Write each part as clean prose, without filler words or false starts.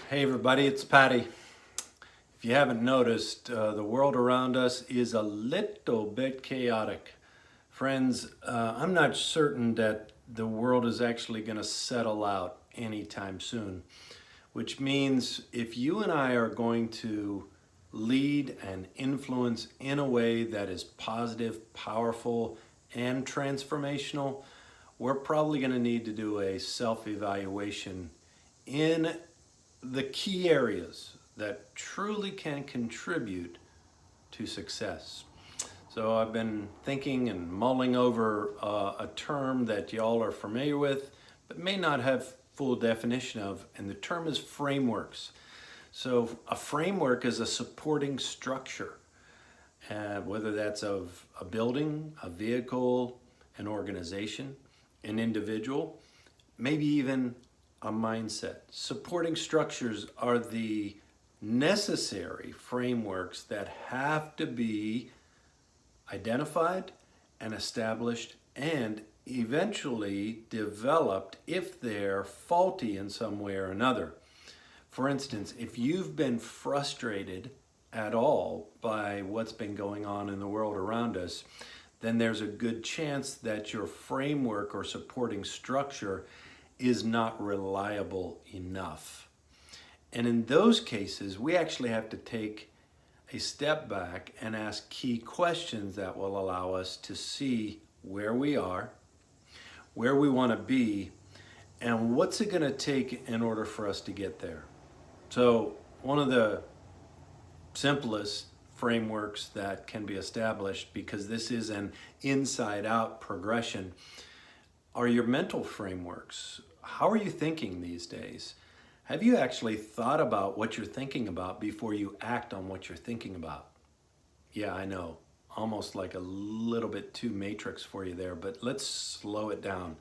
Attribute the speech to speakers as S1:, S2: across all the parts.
S1: Hey everybody, it's Patty. If you haven't noticed, the world around us is a little bit chaotic. Friends, I'm not certain that the world is actually going to settle out anytime soon, which means if you and I are going to lead and influence in a way that is positive, powerful, and transformational, we're probably going to need to do a self-evaluation in the key areas that truly can contribute to success. So I've been thinking and mulling over a term that y'all are familiar with, but may not have full definition of, and the term is frameworks. So a framework is a supporting structure, whether that's of a building, a vehicle, an organization, an individual, maybe even a mindset. Supporting structures are the necessary frameworks that have to be identified and established and eventually developed if they're faulty in some way or another. For instance, if you've been frustrated at all by what's been going on in the world around us, then there's a good chance that your framework or supporting structure is not reliable enough. And in those cases, we actually have to take a step back and ask key questions that will allow us to see where we are, where we want to be, and what's it going to take in order for us to get there. So one of the simplest frameworks that can be established, because this is an inside-out progression, are your mental frameworks. How are you thinking these days? Have you actually thought about what you're thinking about before you act on what you're thinking about? Yeah, I know, almost like a little bit too matrix for you there, but let's slow it down.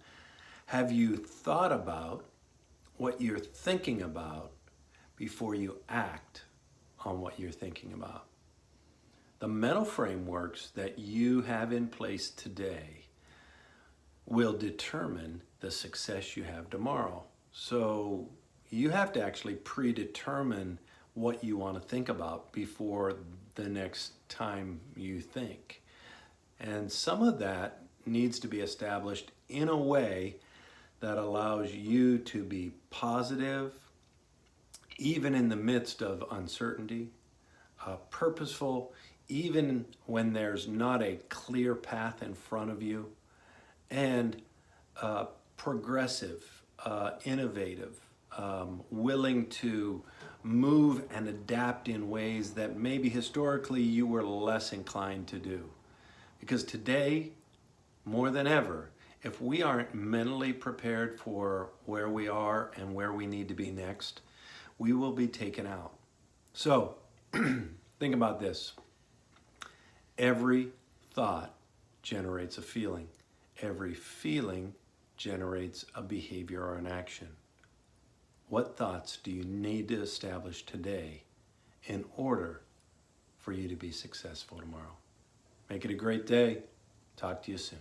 S1: Have you thought about what you're thinking about before you act on what you're thinking about? The mental frameworks that you have in place today will determine the success you have tomorrow. So you have to actually predetermine what you want to think about before the next time you think. And some of that needs to be established in a way that allows you to be positive, even in the midst of uncertainty, purposeful, even when there's not a clear path in front of you, and progressive, innovative, willing to move and adapt in ways that maybe historically you were less inclined to do. Because today, more than ever, if we aren't mentally prepared for where we are and where we need to be next, we will be taken out. So, think about this. Every thought generates a feeling. Every feeling generates a behavior or an action. What thoughts do you need to establish today in order for you to be successful tomorrow? Make it a great day. Talk to you soon.